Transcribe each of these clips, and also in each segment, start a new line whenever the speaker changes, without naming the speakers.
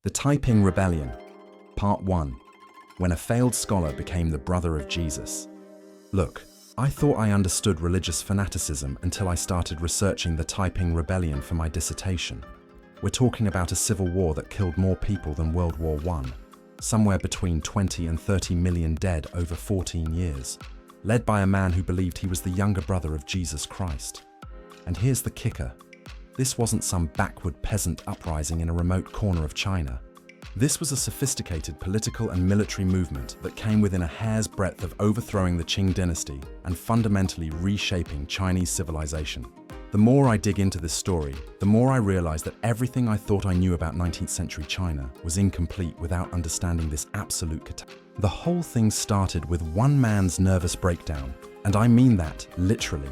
The Taiping Rebellion, Part 1. When a failed scholar became the brother of Jesus. Look, I thought I understood religious fanaticism until I started researching the Taiping Rebellion for my dissertation. We're talking about a civil war that killed more people than World War I, somewhere between 20 and 30 million dead over 14 years, led by a man who believed he was the younger brother of Jesus Christ. And here's the kicker. This wasn't some backward peasant uprising in a remote corner of China. This was a sophisticated political and military movement that came within a hair's breadth of overthrowing the Qing dynasty and fundamentally reshaping Chinese civilization. The more I dig into this story, the more I realize that everything I thought I knew about 19th century China was incomplete without understanding this absolute catastrophe. The whole thing started with one man's nervous breakdown, and I mean that literally.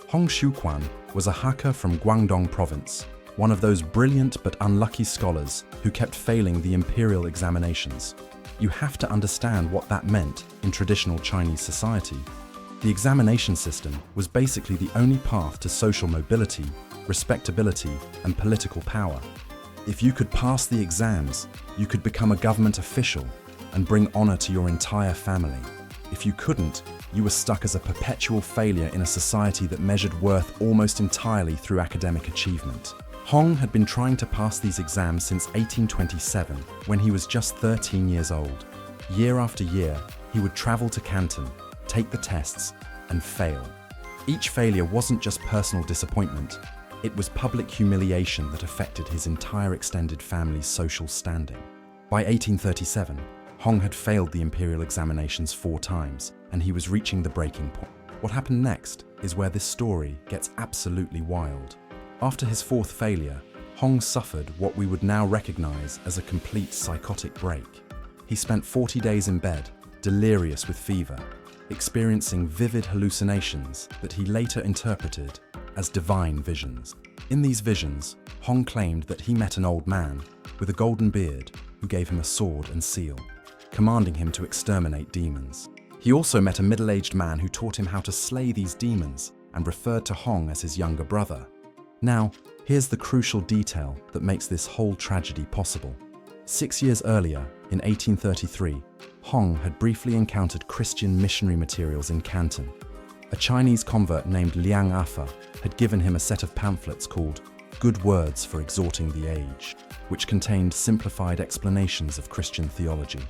Hong Xiuquan was a Hakka from Guangdong province, one of those brilliant but unlucky scholars who kept failing the imperial examinations. You have to understand what that meant in traditional Chinese society. The examination system was basically the only path to social mobility, respectability, and political power. If you could pass the exams, you could become a government official and bring honor to your entire family. If you couldn't, you were stuck as a perpetual failure in a society that measured worth almost entirely through academic achievement. Hong had been trying to pass these exams since 1827, when he was just 13 years old. Year after year, he would travel to Canton, take the tests, and fail. Each failure wasn't just personal disappointment, it was public humiliation that affected his entire extended family's social standing. By 1837, Hong had failed the imperial examinations 4 times, and he was reaching the breaking point. What happened next is where this story gets absolutely wild. After his 4th failure, Hong suffered what we would now recognize as a complete psychotic break. He spent 40 days in bed, delirious with fever, experiencing vivid hallucinations that he later interpreted as divine visions. In these visions, Hong claimed that he met an old man with a golden beard who gave him a sword and seal, commanding him to exterminate demons. He also met a middle-aged man who taught him how to slay these demons and referred to Hong as his younger brother. Now, here's the crucial detail that makes this whole tragedy possible. 6 years earlier, in 1833, Hong had briefly encountered Christian missionary materials in Canton. A Chinese convert named Liang Afa had given him a set of pamphlets called Good Words for Exhorting the Age, which contained simplified explanations of Christian theology.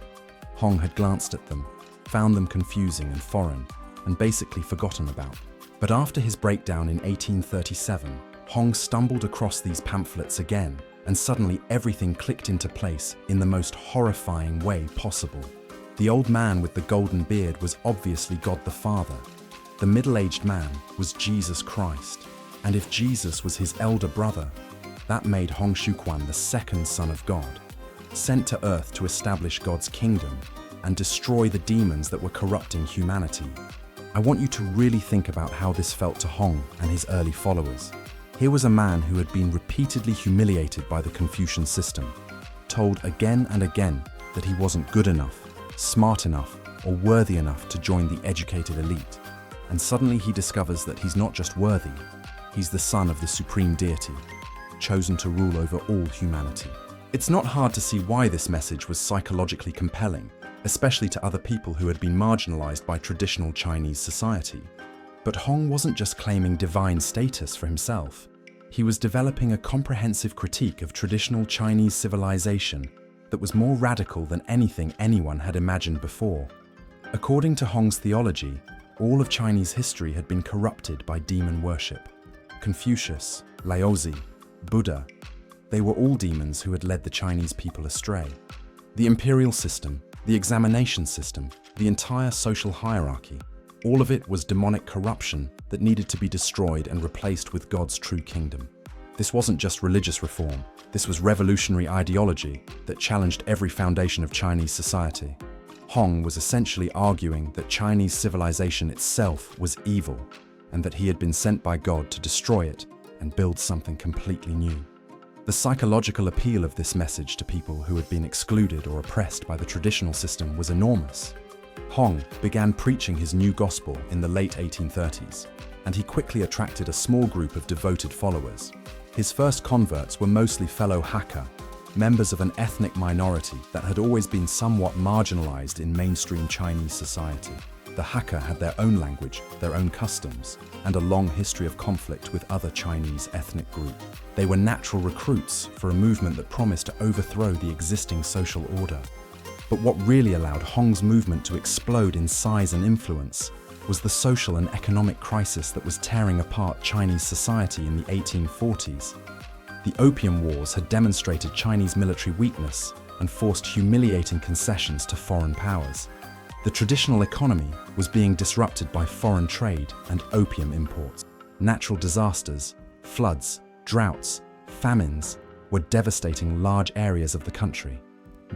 Hong had glanced at them, found them confusing and foreign, and basically forgotten about. But after his breakdown in 1837, Hong stumbled across these pamphlets again, and suddenly everything clicked into place in the most horrifying way possible. The old man with the golden beard was obviously God the Father. The middle-aged man was Jesus Christ. And if Jesus was his elder brother, that made Hong Xiuquan the second son of God, sent to earth to establish God's kingdom and destroy the demons that were corrupting humanity. I want you to really think about how this felt to Hong and his early followers. Here was a man who had been repeatedly humiliated by the Confucian system, told again and again that he wasn't good enough, smart enough, or worthy enough to join the educated elite. And suddenly he discovers that he's not just worthy, he's the son of the supreme deity, chosen to rule over all humanity. It's not hard to see why this message was psychologically compelling, especially to other people who had been marginalized by traditional Chinese society. But Hong wasn't just claiming divine status for himself. He was developing a comprehensive critique of traditional Chinese civilization that was more radical than anything anyone had imagined before. According to Hong's theology, all of Chinese history had been corrupted by demon worship. Confucius, Laozi, Buddha, they were all demons who had led the Chinese people astray. The imperial system, the examination system, the entire social hierarchy, all of it was demonic corruption that needed to be destroyed and replaced with God's true kingdom. This wasn't just religious reform, this was revolutionary ideology that challenged every foundation of Chinese society. Hong was essentially arguing that Chinese civilization itself was evil and that he had been sent by God to destroy it and build something completely new. The psychological appeal of this message to people who had been excluded or oppressed by the traditional system was enormous. Hong began preaching his new gospel in the late 1830s, and he quickly attracted a small group of devoted followers. His first converts were mostly fellow Hakka, members of an ethnic minority that had always been somewhat marginalized in mainstream Chinese society. The Hakka had their own language, their own customs, and a long history of conflict with other Chinese ethnic groups. They were natural recruits for a movement that promised to overthrow the existing social order. But what really allowed Hong's movement to explode in size and influence was the social and economic crisis that was tearing apart Chinese society in the 1840s. The Opium Wars had demonstrated Chinese military weakness and forced humiliating concessions to foreign powers. The traditional economy was being disrupted by foreign trade and opium imports. Natural disasters, floods, droughts, famines were devastating large areas of the country.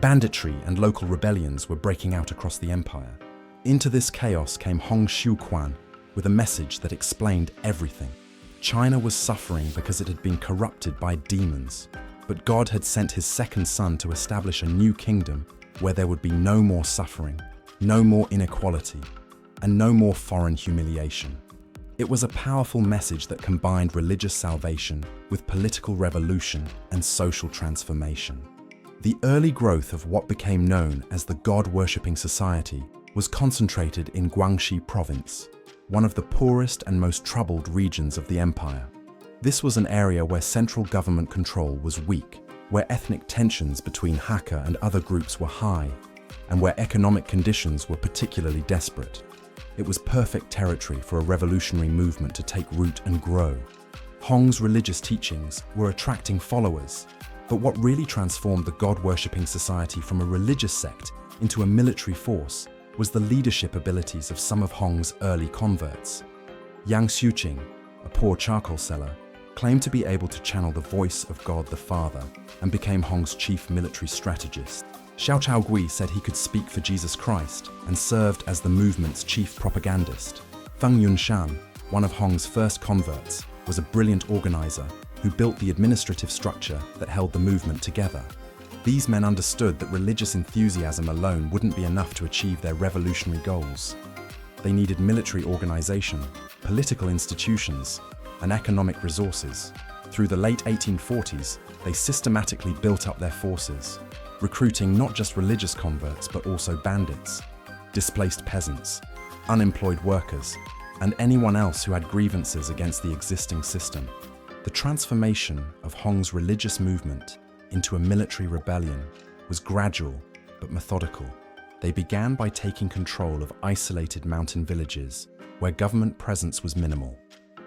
Banditry and local rebellions were breaking out across the empire. Into this chaos came Hong Xiuquan with a message that explained everything. China was suffering because it had been corrupted by demons, but God had sent his second son to establish a new kingdom where there would be no more suffering, no more inequality, and no more foreign humiliation. It was a powerful message that combined religious salvation with political revolution and social transformation. The early growth of what became known as the God-worshipping society was concentrated in Guangxi province, one of the poorest and most troubled regions of the empire. This was an area where central government control was weak, where ethnic tensions between Hakka and other groups were high, and where economic conditions were particularly desperate. It was perfect territory for a revolutionary movement to take root and grow. Hong's religious teachings were attracting followers, but what really transformed the God-worshipping society from a religious sect into a military force was the leadership abilities of some of Hong's early converts. Yang Xiuqing, a poor charcoal seller, claimed to be able to channel the voice of God the Father and became Hong's chief military strategist. Xiao Chaogui said he could speak for Jesus Christ and served as the movement's chief propagandist. Feng Yunshan, one of Hong's first converts, was a brilliant organizer who built the administrative structure that held the movement together. These men understood that religious enthusiasm alone wouldn't be enough to achieve their revolutionary goals. They needed military organization, political institutions, and economic resources. Through the late 1840s, they systematically built up their forces, recruiting not just religious converts but also bandits, displaced peasants, unemployed workers, and anyone else who had grievances against the existing system. The transformation of Hong's religious movement into a military rebellion was gradual but methodical. They began by taking control of isolated mountain villages where government presence was minimal.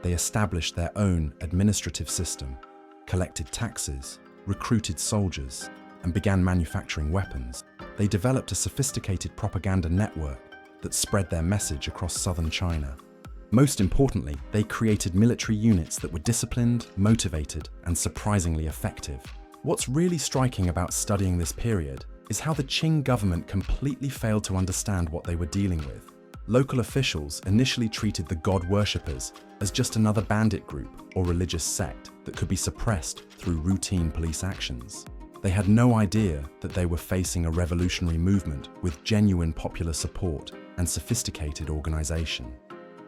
They established their own administrative system, collected taxes, recruited soldiers, and began manufacturing weapons. They developed a sophisticated propaganda network that spread their message across southern China. Most importantly, they created military units that were disciplined, motivated, and surprisingly effective. What's really striking about studying this period is how the Qing government completely failed to understand what they were dealing with. Local officials initially treated the God worshippers as just another bandit group or religious sect that could be suppressed through routine police actions. They had no idea that they were facing a revolutionary movement with genuine popular support and sophisticated organization.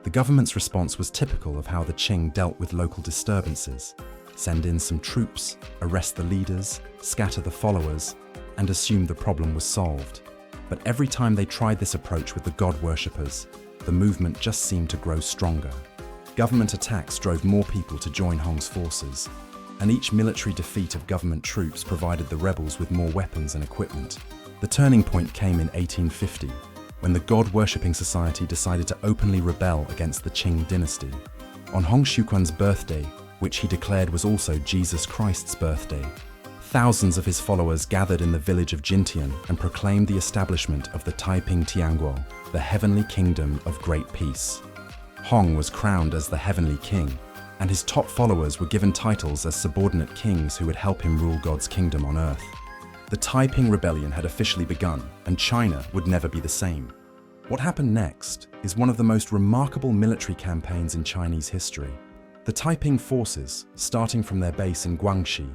The government's response was typical of how the Qing dealt with local disturbances: send in some troops, arrest the leaders, scatter the followers, and assume the problem was solved. But every time they tried this approach with the God worshippers, the movement just seemed to grow stronger. Government attacks drove more people to join Hong's forces, and each military defeat of government troops provided the rebels with more weapons and equipment. The turning point came in 1850, when the God-worshipping society decided to openly rebel against the Qing dynasty. On Hong Xiuquan's birthday, which he declared was also Jesus Christ's birthday, thousands of his followers gathered in the village of Jintian and proclaimed the establishment of the Taiping Tianguo, the heavenly kingdom of great peace. Hong was crowned as the heavenly king, and his top followers were given titles as subordinate kings who would help him rule God's kingdom on earth. The Taiping Rebellion had officially begun, and China would never be the same. What happened next is one of the most remarkable military campaigns in Chinese history. The Taiping forces, starting from their base in Guangxi,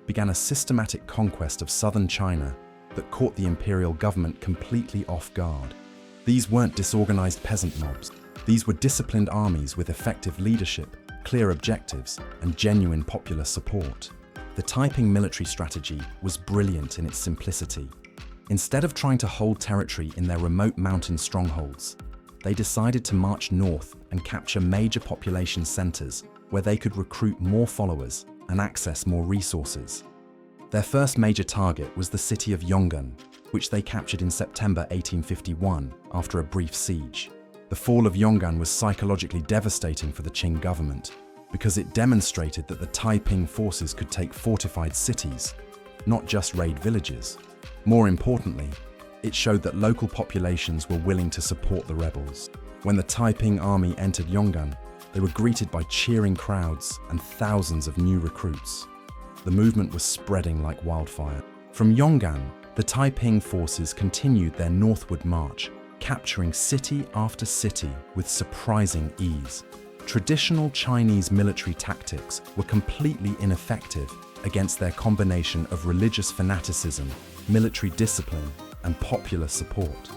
began a systematic conquest of southern China that caught the imperial government completely off guard. These weren't disorganized peasant mobs. These were disciplined armies with effective leadership, clear objectives, and genuine popular support. The Taiping military strategy was brilliant in its simplicity. Instead of trying to hold territory in their remote mountain strongholds, they decided to march north and capture major population centers where they could recruit more followers and access more resources. Their first major target was the city of Yong'an, which they captured in September 1851 after a brief siege. The fall of Yong'an was psychologically devastating for the Qing government because it demonstrated that the Taiping forces could take fortified cities, not just raid villages. More importantly, it showed that local populations were willing to support the rebels. When the Taiping army entered Yong'an, they were greeted by cheering crowds and thousands of new recruits. The movement was spreading like wildfire. From Yong'an, the Taiping forces continued their northward march, capturing city after city with surprising ease. Traditional Chinese military tactics were completely ineffective against their combination of religious fanaticism, military discipline, and popular support.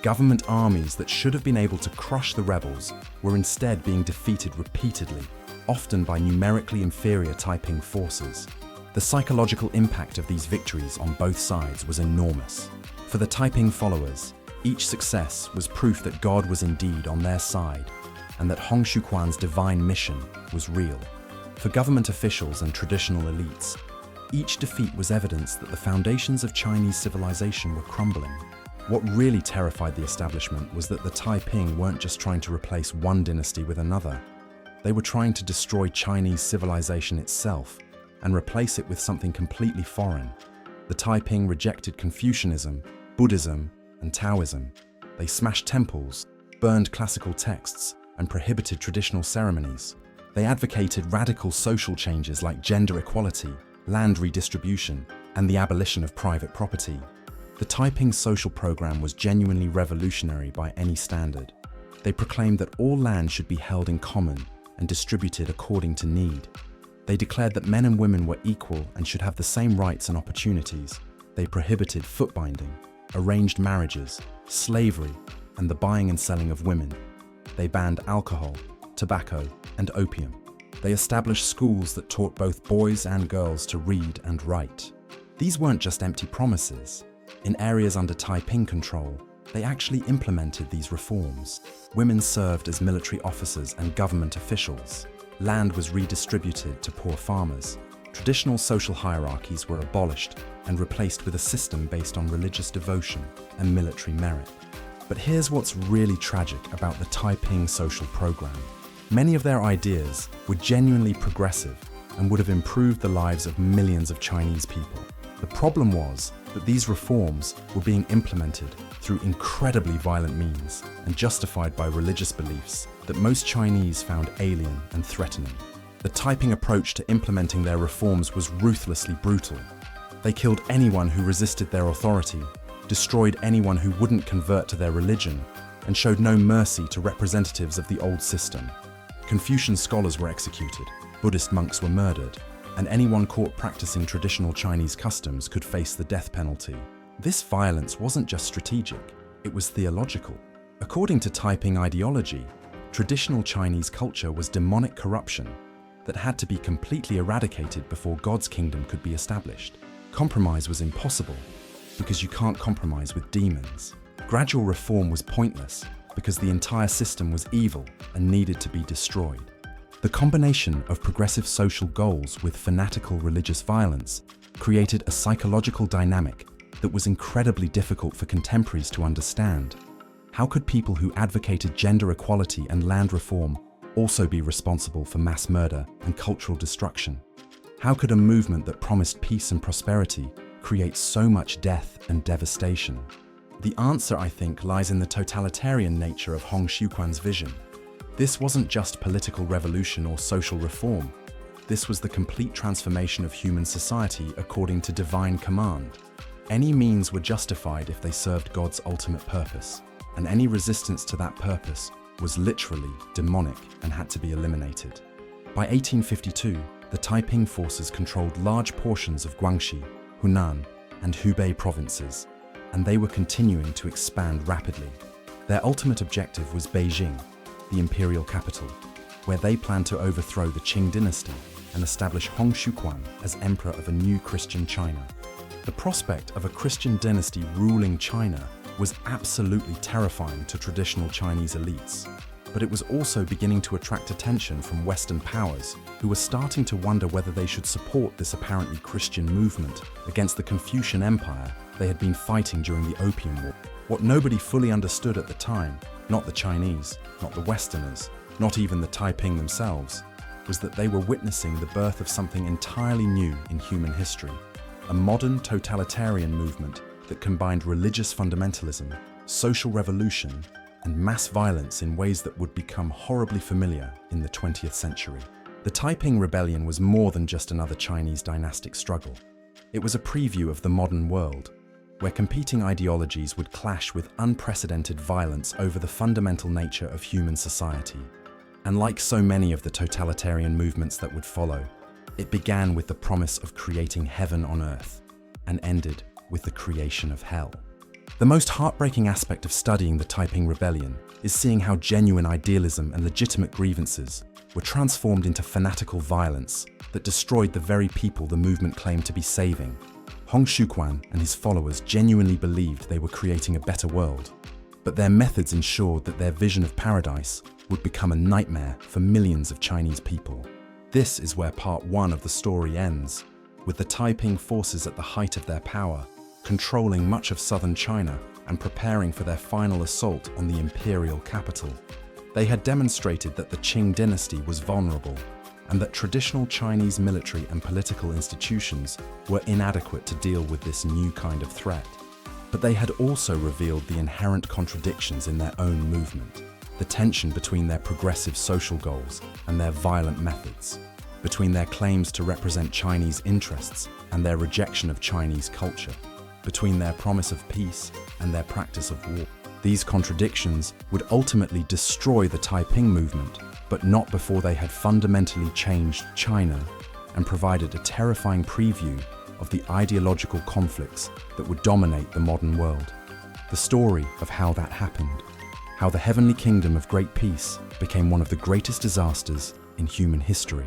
Government armies that should have been able to crush the rebels were instead being defeated repeatedly, often by numerically inferior Taiping forces. The psychological impact of these victories on both sides was enormous. For the Taiping followers, each success was proof that God was indeed on their side and that Hong Xiuquan's divine mission was real. For government officials and traditional elites, each defeat was evidence that the foundations of Chinese civilization were crumbling. What really terrified the establishment was that the Taiping weren't just trying to replace one dynasty with another. They were trying to destroy Chinese civilization itself and replace it with something completely foreign. The Taiping rejected Confucianism, Buddhism, and Taoism. They smashed temples, burned classical texts, and prohibited traditional ceremonies. They advocated radical social changes like gender equality, land redistribution, and the abolition of private property. The Taiping social program was genuinely revolutionary by any standard. They proclaimed that all land should be held in common and distributed according to need. They declared that men and women were equal and should have the same rights and opportunities. They prohibited foot binding, arranged marriages, slavery, and the buying and selling of women. They banned alcohol, tobacco, and opium. They established schools that taught both boys and girls to read and write. These weren't just empty promises. In areas under Taiping control, they actually implemented these reforms. Women served as military officers and government officials. Land was redistributed to poor farmers. Traditional social hierarchies were abolished and replaced with a system based on religious devotion and military merit. But here's what's really tragic about the Taiping social program. Many of their ideas were genuinely progressive and would have improved the lives of millions of Chinese people. The problem was that these reforms were being implemented through incredibly violent means and justified by religious beliefs that most Chinese found alien and threatening. The Taiping approach to implementing their reforms was ruthlessly brutal. They killed anyone who resisted their authority, destroyed anyone who wouldn't convert to their religion, and showed no mercy to representatives of the old system. Confucian scholars were executed, Buddhist monks were murdered, and anyone caught practicing traditional Chinese customs could face the death penalty. This violence wasn't just strategic, it was theological. According to Taiping ideology, traditional Chinese culture was demonic corruption that had to be completely eradicated before God's kingdom could be established. Compromise was impossible because you can't compromise with demons. Gradual reform was pointless because the entire system was evil and needed to be destroyed. The combination of progressive social goals with fanatical religious violence created a psychological dynamic that was incredibly difficult for contemporaries to understand. How could people who advocated gender equality and land reform also be responsible for mass murder and cultural destruction? How could a movement that promised peace and prosperity create so much death and devastation? The answer, I think, lies in the totalitarian nature of Hong Xiuquan's vision. This wasn't just political revolution or social reform. This was the complete transformation of human society according to divine command. Any means were justified if they served God's ultimate purpose, and any resistance to that purpose was literally demonic and had to be eliminated. By 1852, the Taiping forces controlled large portions of Guangxi, Hunan, and Hubei provinces, and they were continuing to expand rapidly. Their ultimate objective was Beijing, the imperial capital, where they planned to overthrow the Qing dynasty and establish Hong Xiuquan as emperor of a new Christian China. The prospect of a Christian dynasty ruling China was absolutely terrifying to traditional Chinese elites, but it was also beginning to attract attention from Western powers who were starting to wonder whether they should support this apparently Christian movement against the Confucian Empire they had been fighting during the Opium War. What nobody fully understood at the time, not the Chinese, not the Westerners, not even the Taiping themselves, was that they were witnessing the birth of something entirely new in human history, a modern totalitarian movement that combined religious fundamentalism, social revolution, and mass violence in ways that would become horribly familiar in the 20th century. The Taiping Rebellion was more than just another Chinese dynastic struggle. It was a preview of the modern world, where competing ideologies would clash with unprecedented violence over the fundamental nature of human society. And like so many of the totalitarian movements that would follow, it began with the promise of creating heaven on earth and ended with the creation of hell. The most heartbreaking aspect of studying the Taiping Rebellion is seeing how genuine idealism and legitimate grievances were transformed into fanatical violence that destroyed the very people the movement claimed to be saving. Hong Xiuquan and his followers genuinely believed they were creating a better world, but their methods ensured that their vision of paradise would become a nightmare for millions of Chinese people. This is where part 1 of the story ends, with the Taiping forces at the height of their power, controlling much of southern China and preparing for their final assault on the imperial capital. They had demonstrated that the Qing dynasty was vulnerable and that traditional Chinese military and political institutions were inadequate to deal with this new kind of threat. But they had also revealed the inherent contradictions in their own movement, the tension between their progressive social goals and their violent methods, between their claims to represent Chinese interests and their rejection of Chinese culture, between their promise of peace and their practice of war. These contradictions would ultimately destroy the Taiping movement, but not before they had fundamentally changed China and provided a terrifying preview of the ideological conflicts that would dominate the modern world. The story of how that happened, how the heavenly kingdom of great peace became one of the greatest disasters in human history.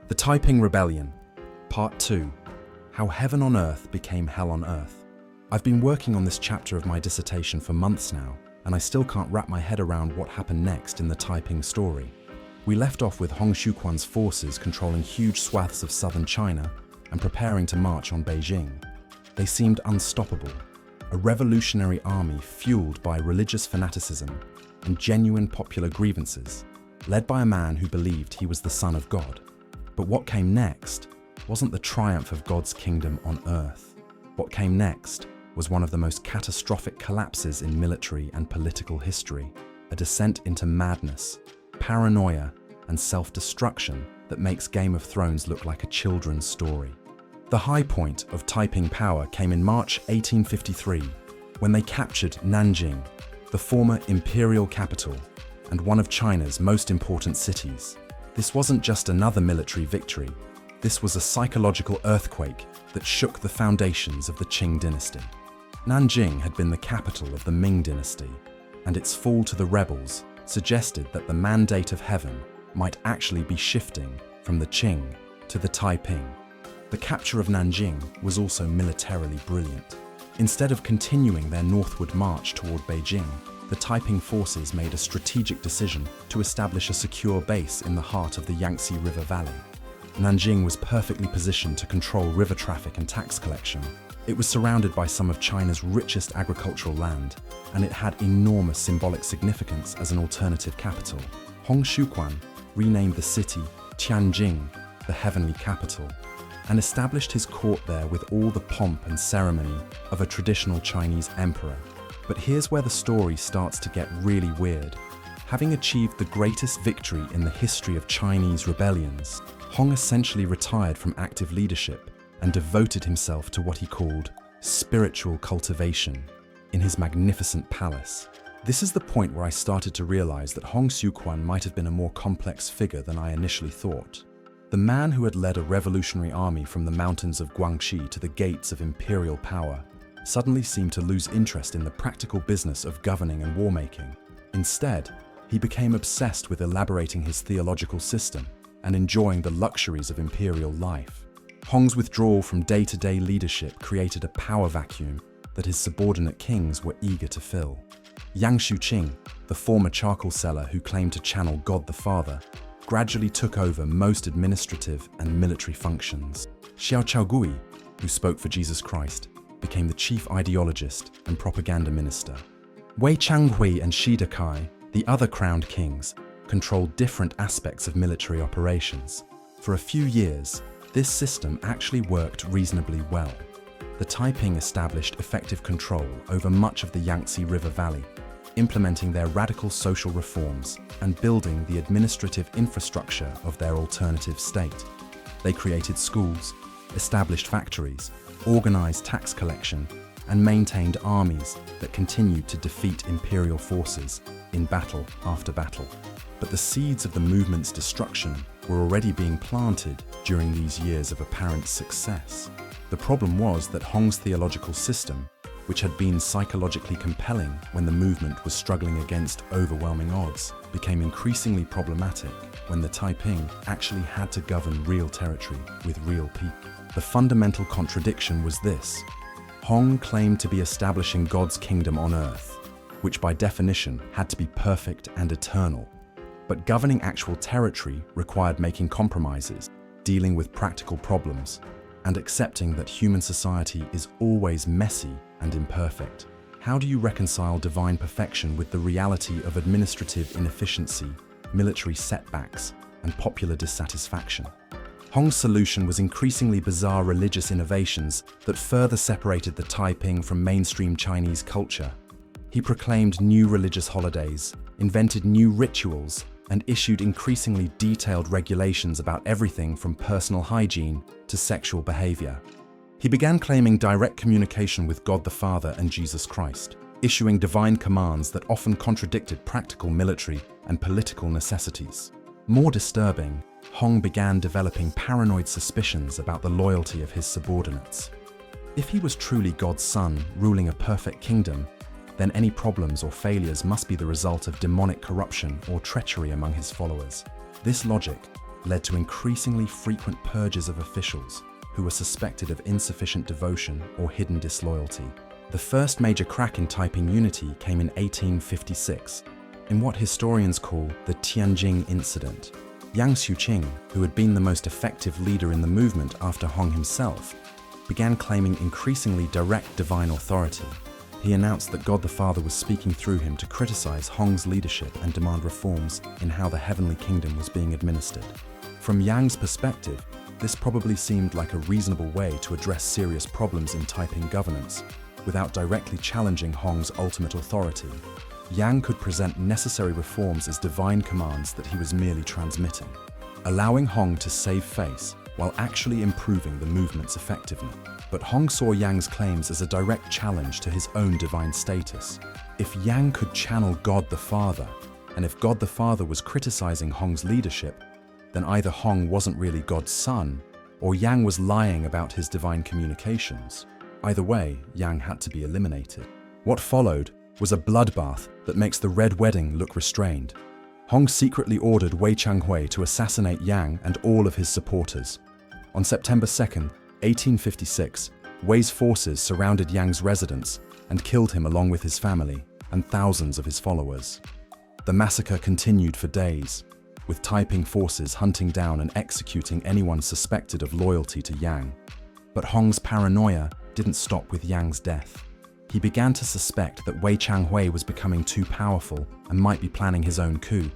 The Taiping Rebellion, Part 2, How Heaven on Earth Became Hell on Earth. I've been working on this chapter of my dissertation for months now, and I still can't wrap my head around what happened next in the Taiping story. We left off with Hong Xiuquan's forces controlling huge swaths of southern China and preparing to march on Beijing. They seemed unstoppable, a revolutionary army fueled by religious fanaticism and genuine popular grievances, led by a man who believed he was the Son of God. But what came next wasn't the triumph of God's kingdom on earth. What came next was one of the most catastrophic collapses in military and political history, a descent into madness, paranoia, and self-destruction that makes Game of Thrones look like a children's story. The high point of Taiping power came in March 1853, when they captured Nanjing, the former imperial capital and one of China's most important cities. This wasn't just another military victory. This was a psychological earthquake that shook the foundations of the Qing dynasty. Nanjing had been the capital of the Ming dynasty, and its fall to the rebels suggested that the mandate of heaven might actually be shifting from the Qing to the Taiping. The capture of Nanjing was also militarily brilliant. Instead of continuing their northward march toward Beijing, the Taiping forces made a strategic decision to establish a secure base in the heart of the Yangtze River Valley. Nanjing was perfectly positioned to control river traffic and tax collection. It was surrounded by some of China's richest agricultural land, and it had enormous symbolic significance as an alternative capital. Hong Xiuquan renamed the city Tianjin, the heavenly capital, and established his court there with all the pomp and ceremony of a traditional Chinese emperor. But here's where the story starts to get really weird. Having achieved the greatest victory in the history of Chinese rebellions, Hong essentially retired from active leadership and devoted himself to what he called spiritual cultivation in his magnificent palace. This is the point where I started to realize that Hong Xiuquan might have been a more complex figure than I initially thought. The man who had led a revolutionary army from the mountains of Guangxi to the gates of imperial power suddenly seemed to lose interest in the practical business of governing and war-making. Instead, he became obsessed with elaborating his theological system, and enjoying the luxuries of imperial life. Hong's withdrawal from day-to-day leadership created a power vacuum that his subordinate kings were eager to fill. Yang Xuqing, the former charcoal seller who claimed to channel God the Father, gradually took over most administrative and military functions. Xiao Chaogui, who spoke for Jesus Christ, became the chief ideologist and propaganda minister. Wei Changhui and Shi Dakai, the other crowned kings, controlled different aspects of military operations. For a few years, this system actually worked reasonably well. The Taiping established effective control over much of the Yangtze River Valley, implementing their radical social reforms and building the administrative infrastructure of their alternative state. They created schools, established factories, organized tax collection, and maintained armies that continued to defeat imperial forces in battle after battle. But the seeds of the movement's destruction were already being planted during these years of apparent success. The problem was that Hong's theological system, which had been psychologically compelling when the movement was struggling against overwhelming odds, became increasingly problematic when the Taiping actually had to govern real territory with real people. The fundamental contradiction was this: Hong claimed to be establishing God's kingdom on earth, which by definition had to be perfect and eternal. But governing actual territory required making compromises, dealing with practical problems, and accepting that human society is always messy and imperfect. How do you reconcile divine perfection with the reality of administrative inefficiency, military setbacks, and popular dissatisfaction? Hong's solution was increasingly bizarre religious innovations that further separated the Taiping from mainstream Chinese culture. He proclaimed new religious holidays, invented new rituals, and issued increasingly detailed regulations about everything from personal hygiene to sexual behavior. He began claiming direct communication with God the Father and Jesus Christ, issuing divine commands that often contradicted practical military and political necessities. More disturbing, Hong began developing paranoid suspicions about the loyalty of his subordinates. If he was truly God's son ruling a perfect kingdom, then any problems or failures must be the result of demonic corruption or treachery among his followers. This logic led to increasingly frequent purges of officials who were suspected of insufficient devotion or hidden disloyalty. The first major crack in Taiping unity came in 1856, in what historians call the Tianjin Incident. Yang Xuqing, who had been the most effective leader in the movement after Hong himself, began claiming increasingly direct divine authority. He announced that God the Father was speaking through him to criticize Hong's leadership and demand reforms in how the heavenly kingdom was being administered. From Yang's perspective, this probably seemed like a reasonable way to address serious problems in Taiping governance without directly challenging Hong's ultimate authority. Yang could present necessary reforms as divine commands that he was merely transmitting, allowing Hong to save face while actually improving the movement's effectiveness. But Hong saw Yang's claims as a direct challenge to his own divine status. If Yang could channel God the Father, and if God the Father was criticizing Hong's leadership, then either Hong wasn't really God's son, or Yang was lying about his divine communications. Either way, Yang had to be eliminated. What followed was a bloodbath that makes the Red Wedding look restrained. Hong secretly ordered Wei Changhui to assassinate Yang and all of his supporters. On September 2nd, 1856, Wei's forces surrounded Yang's residence and killed him along with his family and thousands of his followers. The massacre continued for days, with Taiping forces hunting down and executing anyone suspected of loyalty to Yang. But Hong's paranoia didn't stop with Yang's death. He began to suspect that Wei Changhui was becoming too powerful and might be planning his own coup.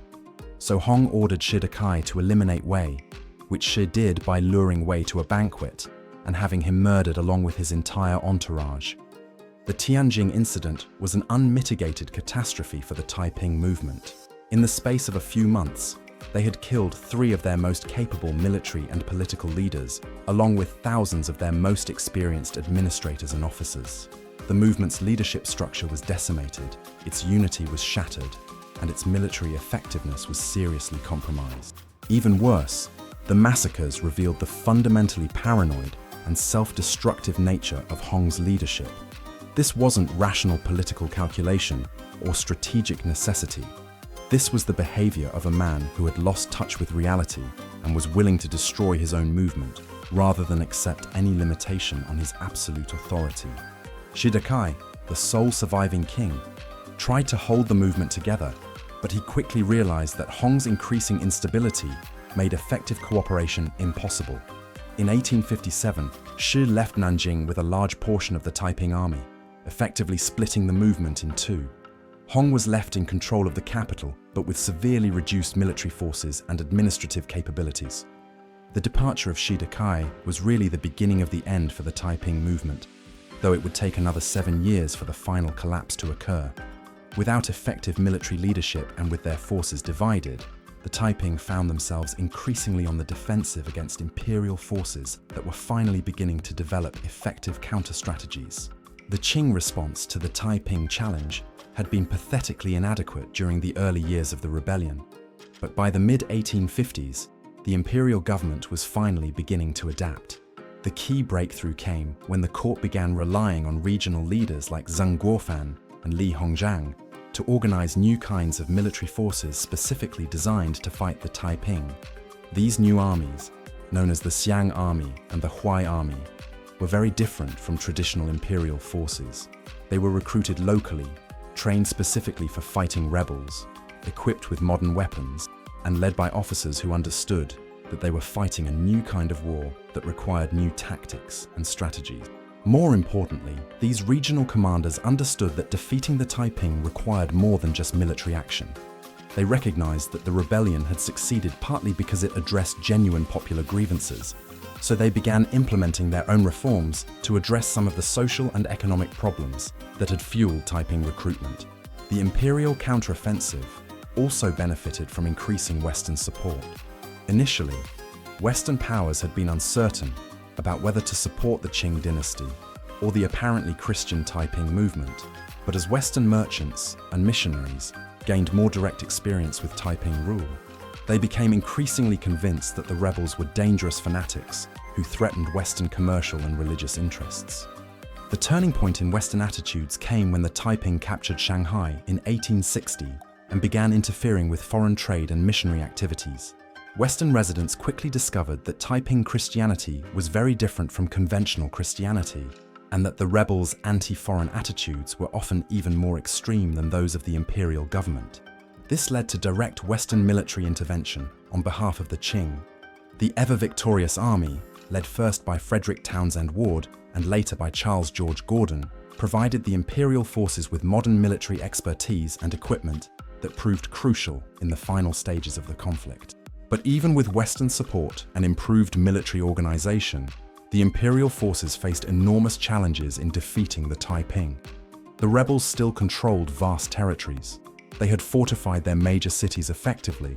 So Hong ordered Shi Dakai to eliminate Wei, which Shi did by luring Wei to a banquet and having him murdered along with his entire entourage. The Tianjin Incident was an unmitigated catastrophe for the Taiping movement. In the space of a few months, they had killed 3 of their most capable military and political leaders, along with thousands of their most experienced administrators and officers. The movement's leadership structure was decimated, its unity was shattered, and its military effectiveness was seriously compromised. Even worse, the massacres revealed the fundamentally paranoid and self-destructive nature of Hong's leadership. This wasn't rational political calculation or strategic necessity. This was the behavior of a man who had lost touch with reality and was willing to destroy his own movement rather than accept any limitation on his absolute authority. Shi Dakai, the sole surviving king, tried to hold the movement together, but he quickly realized that Hong's increasing instability made effective cooperation impossible. In 1857, Shi left Nanjing with a large portion of the Taiping army, effectively splitting the movement in two. Hong was left in control of the capital, but with severely reduced military forces and administrative capabilities. The departure of Shi Dakai was really the beginning of the end for the Taiping movement, though it would take another 7 years for the final collapse to occur. Without effective military leadership and with their forces divided, the Taiping found themselves increasingly on the defensive against imperial forces that were finally beginning to develop effective counter-strategies. The Qing response to the Taiping challenge had been pathetically inadequate during the early years of the rebellion, but by the mid-1850s, the imperial government was finally beginning to adapt. The key breakthrough came when the court began relying on regional leaders like Zheng Guofan and Li Hongzhang to organize new kinds of military forces specifically designed to fight the Taiping. These new armies, known as the Xiang Army and the Huai Army, were very different from traditional imperial forces. They were recruited locally, trained specifically for fighting rebels, equipped with modern weapons, and led by officers who understood that they were fighting a new kind of war that required new tactics and strategies. More importantly, these regional commanders understood that defeating the Taiping required more than just military action. They recognized that the rebellion had succeeded partly because it addressed genuine popular grievances, so they began implementing their own reforms to address some of the social and economic problems that had fueled Taiping recruitment. The imperial counteroffensive also benefited from increasing Western support. Initially, Western powers had been uncertain about whether to support the Qing dynasty or the apparently Christian Taiping movement, but as Western merchants and missionaries gained more direct experience with Taiping rule, they became increasingly convinced that the rebels were dangerous fanatics who threatened Western commercial and religious interests. The turning point in Western attitudes came when the Taiping captured Shanghai in 1860 and began interfering with foreign trade and missionary activities. Western residents quickly discovered that Taiping Christianity was very different from conventional Christianity, and that the rebels' anti-foreign attitudes were often even more extreme than those of the imperial government. This led to direct Western military intervention on behalf of the Qing. The ever-victorious army, led first by Frederick Townsend Ward and later by Charles George Gordon, provided the imperial forces with modern military expertise and equipment that proved crucial in the final stages of the conflict. But even with Western support and improved military organization, the imperial forces faced enormous challenges in defeating the Taiping. The rebels still controlled vast territories. They had fortified their major cities effectively,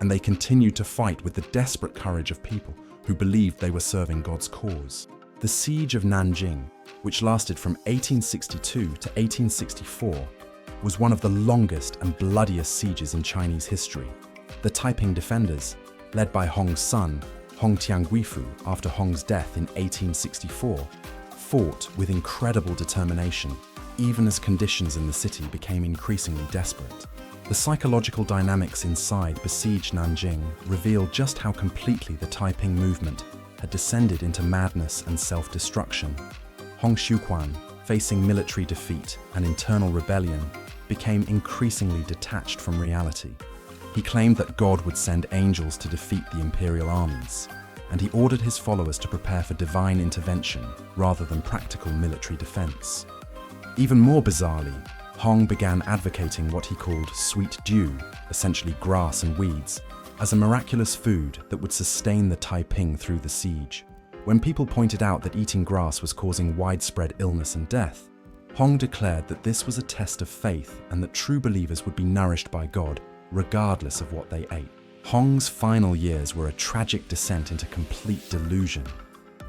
and they continued to fight with the desperate courage of people who believed they were serving God's cause. The Siege of Nanjing, which lasted from 1862 to 1864, was one of the longest and bloodiest sieges in Chinese history. The Taiping defenders, led by Hong's son, Hong Tianguifu, after Hong's death in 1864, fought with incredible determination, even as conditions in the city became increasingly desperate. The psychological dynamics inside besieged Nanjing revealed just how completely the Taiping movement had descended into madness and self-destruction. Hong Xiuquan, facing military defeat and internal rebellion, became increasingly detached from reality. He claimed that God would send angels to defeat the imperial armies, and he ordered his followers to prepare for divine intervention rather than practical military defense. Even more bizarrely, Hong began advocating what he called sweet dew, essentially grass and weeds, as a miraculous food that would sustain the Taiping through the siege. When people pointed out that eating grass was causing widespread illness and death, Hong declared that this was a test of faith and that true believers would be nourished by God, regardless of what they ate. Hong's final years were a tragic descent into complete delusion.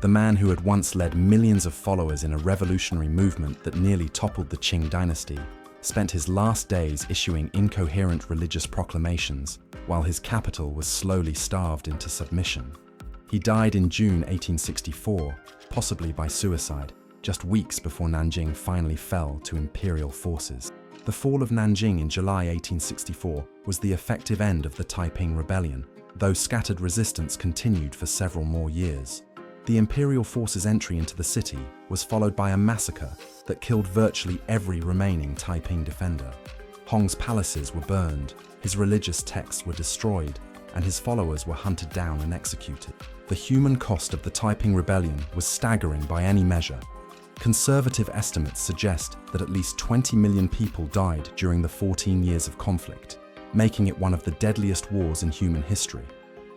The man who had once led millions of followers in a revolutionary movement that nearly toppled the Qing dynasty spent his last days issuing incoherent religious proclamations while his capital was slowly starved into submission. He died in June 1864, possibly by suicide, just weeks before Nanjing finally fell to imperial forces. The fall of Nanjing in July 1864 was the effective end of the Taiping Rebellion, though scattered resistance continued for several more years. The imperial forces' entry into the city was followed by a massacre that killed virtually every remaining Taiping defender. Hong's palaces were burned, his religious texts were destroyed, and his followers were hunted down and executed. The human cost of the Taiping Rebellion was staggering by any measure. Conservative estimates suggest that at least 20 million people died during the 14 years of conflict, making it one of the deadliest wars in human history.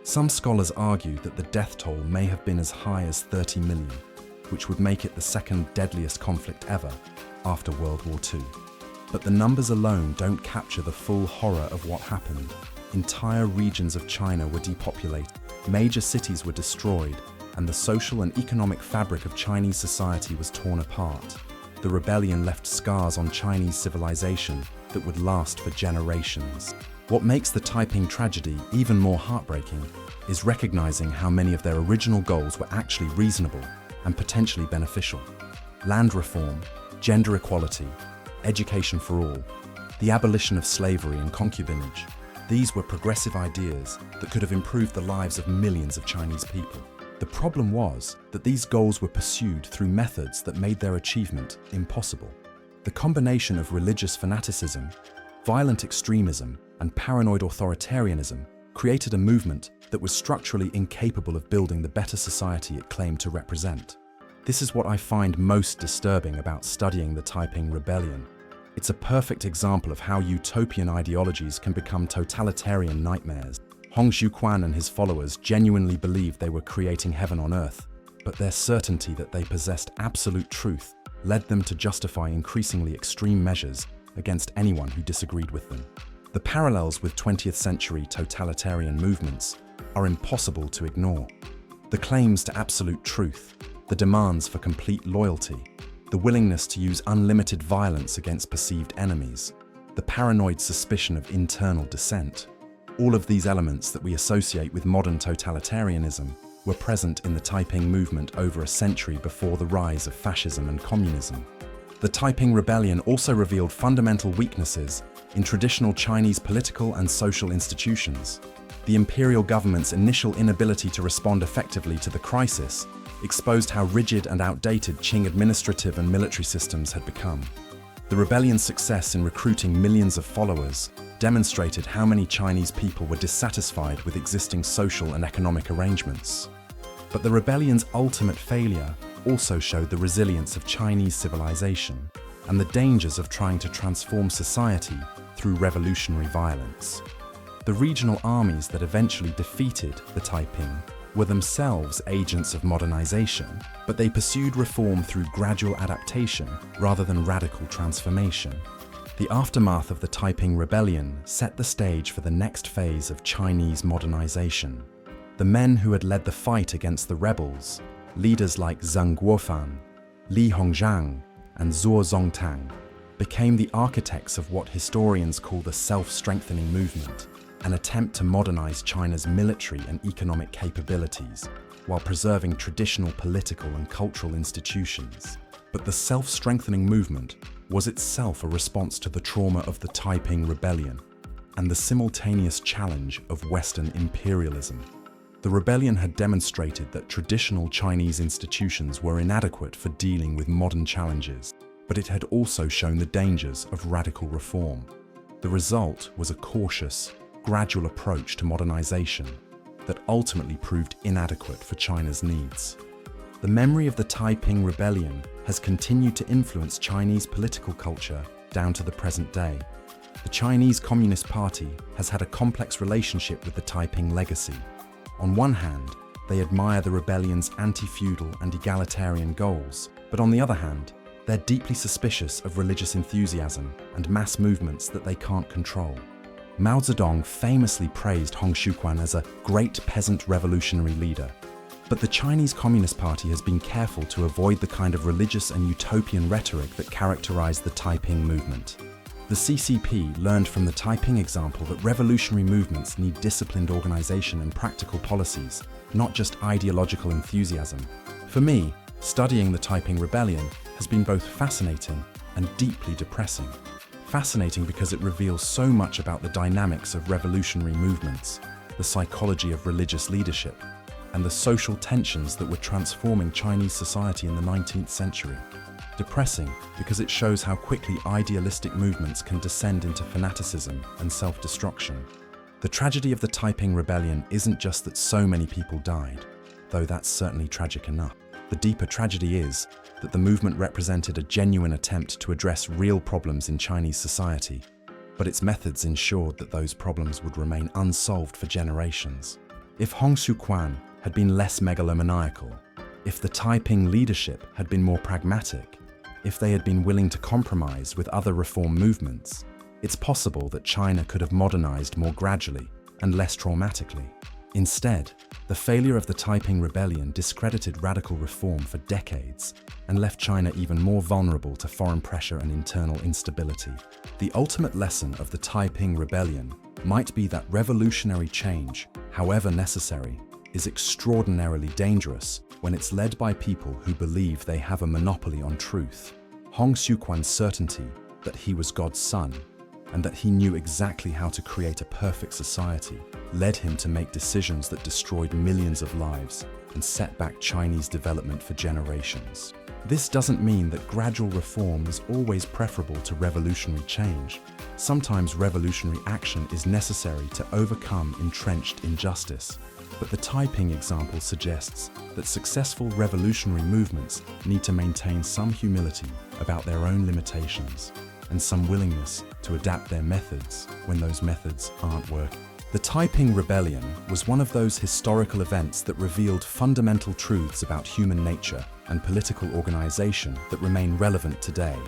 Some scholars argue that the death toll may have been as high as 30 million, which would make it the second deadliest conflict ever, after World War II. But the numbers alone don't capture the full horror of what happened. Entire regions of China were depopulated, major cities were destroyed, and the social and economic fabric of Chinese society was torn apart. The rebellion left scars on Chinese civilization that would last for generations. What makes the Taiping tragedy even more heartbreaking is recognizing how many of their original goals were actually reasonable and potentially beneficial. Land reform, gender equality, education for all, the abolition of slavery and concubinage. These were progressive ideas that could have improved the lives of millions of Chinese people. The problem was that these goals were pursued through methods that made their achievement impossible. The combination of religious fanaticism, violent extremism, and paranoid authoritarianism created a movement that was structurally incapable of building the better society it claimed to represent. This is what I find most disturbing about studying the Taiping Rebellion. It's a perfect example of how utopian ideologies can become totalitarian nightmares. Hong Xiuquan and his followers genuinely believed they were creating heaven on earth, but their certainty that they possessed absolute truth led them to justify increasingly extreme measures against anyone who disagreed with them. The parallels with 20th century totalitarian movements are impossible to ignore. The claims to absolute truth, the demands for complete loyalty, the willingness to use unlimited violence against perceived enemies, the paranoid suspicion of internal dissent. All of these elements that we associate with modern totalitarianism were present in the Taiping movement over a century before the rise of fascism and communism. The Taiping Rebellion also revealed fundamental weaknesses in traditional Chinese political and social institutions. The imperial government's initial inability to respond effectively to the crisis exposed how rigid and outdated Qing administrative and military systems had become. The rebellion's success in recruiting millions of followers demonstrated how many Chinese people were dissatisfied with existing social and economic arrangements. But the rebellion's ultimate failure also showed the resilience of Chinese civilization and the dangers of trying to transform society through revolutionary violence. The regional armies that eventually defeated the Taiping were themselves agents of modernization, but they pursued reform through gradual adaptation rather than radical transformation. The aftermath of the Taiping Rebellion set the stage for the next phase of Chinese modernization. The men who had led the fight against the rebels, leaders like Zheng Guofan, Li Hongzhang, and Zuo Zongtang, became the architects of what historians call the self-strengthening movement, an attempt to modernize China's military and economic capabilities while preserving traditional political and cultural institutions. But the self-strengthening movement was itself a response to the trauma of the Taiping Rebellion and the simultaneous challenge of Western imperialism. The rebellion had demonstrated that traditional Chinese institutions were inadequate for dealing with modern challenges, but it had also shown the dangers of radical reform. The result was a cautious, gradual approach to modernization that ultimately proved inadequate for China's needs. The memory of the Taiping Rebellion has continued to influence Chinese political culture down to the present day. The Chinese Communist Party has had a complex relationship with the Taiping legacy. On one hand, they admire the rebellion's anti-feudal and egalitarian goals, but on the other hand, they're deeply suspicious of religious enthusiasm and mass movements that they can't control. Mao Zedong famously praised Hong Xiuquan as a great peasant revolutionary leader. But the Chinese Communist Party has been careful to avoid the kind of religious and utopian rhetoric that characterized the Taiping movement. The CCP learned from the Taiping example that revolutionary movements need disciplined organization and practical policies, not just ideological enthusiasm. For me, studying the Taiping Rebellion has been both fascinating and deeply depressing. fascinating because it reveals so much about the dynamics of revolutionary movements, the psychology of religious leadership, and the social tensions that were transforming Chinese society in the 19th century. Depressing because it shows how quickly idealistic movements can descend into fanaticism and self-destruction. The tragedy of the Taiping Rebellion isn't just that so many people died, though that's certainly tragic enough. The deeper tragedy is that the movement represented a genuine attempt to address real problems in Chinese society, but its methods ensured that those problems would remain unsolved for generations. If Hong Xiuquan had been less megalomaniacal, if the Taiping leadership had been more pragmatic, if they had been willing to compromise with other reform movements, it's possible that China could have modernized more gradually and less traumatically. Instead, the failure of the Taiping Rebellion discredited radical reform for decades and left China even more vulnerable to foreign pressure and internal instability. The ultimate lesson of the Taiping Rebellion might be that revolutionary change, however necessary, is extraordinarily dangerous when it's led by people who believe they have a monopoly on truth. Hong Xiuquan's certainty that he was God's son and that he knew exactly how to create a perfect society led him to make decisions that destroyed millions of lives and set back Chinese development for generations. This doesn't mean that gradual reform is always preferable to revolutionary change. Sometimes revolutionary action is necessary to overcome entrenched injustice. But the Taiping example suggests that successful revolutionary movements need to maintain some humility about their own limitations and some willingness to adapt their methods when those methods aren't working. The Taiping Rebellion was one of those historical events that revealed fundamental truths about human nature and political organization that remain relevant today.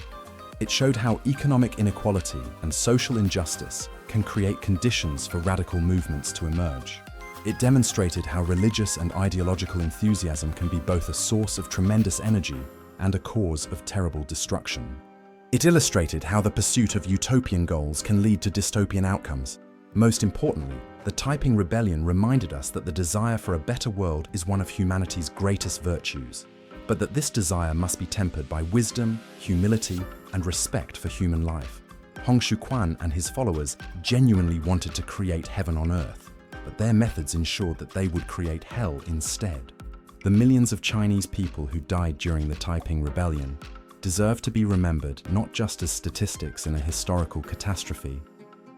It showed how economic inequality and social injustice can create conditions for radical movements to emerge. It demonstrated how religious and ideological enthusiasm can be both a source of tremendous energy and a cause of terrible destruction. It illustrated how the pursuit of utopian goals can lead to dystopian outcomes. Most importantly, the Taiping Rebellion reminded us that the desire for a better world is one of humanity's greatest virtues, but that this desire must be tempered by wisdom, humility, and respect for human life. Hong Xiuquan and his followers genuinely wanted to create heaven on earth, but their methods ensured that they would create hell instead. The millions of Chinese people who died during the Taiping Rebellion deserve to be remembered not just as statistics in a historical catastrophe,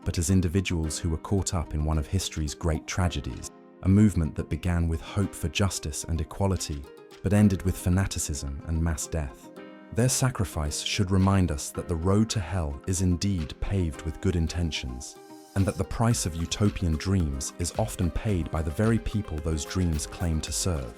but as individuals who were caught up in one of history's great tragedies, a movement that began with hope for justice and equality, but ended with fanaticism and mass death. Their sacrifice should remind us that the road to hell is indeed paved with good intentions, and that the price of utopian dreams is often paid by the very people those dreams claim to serve.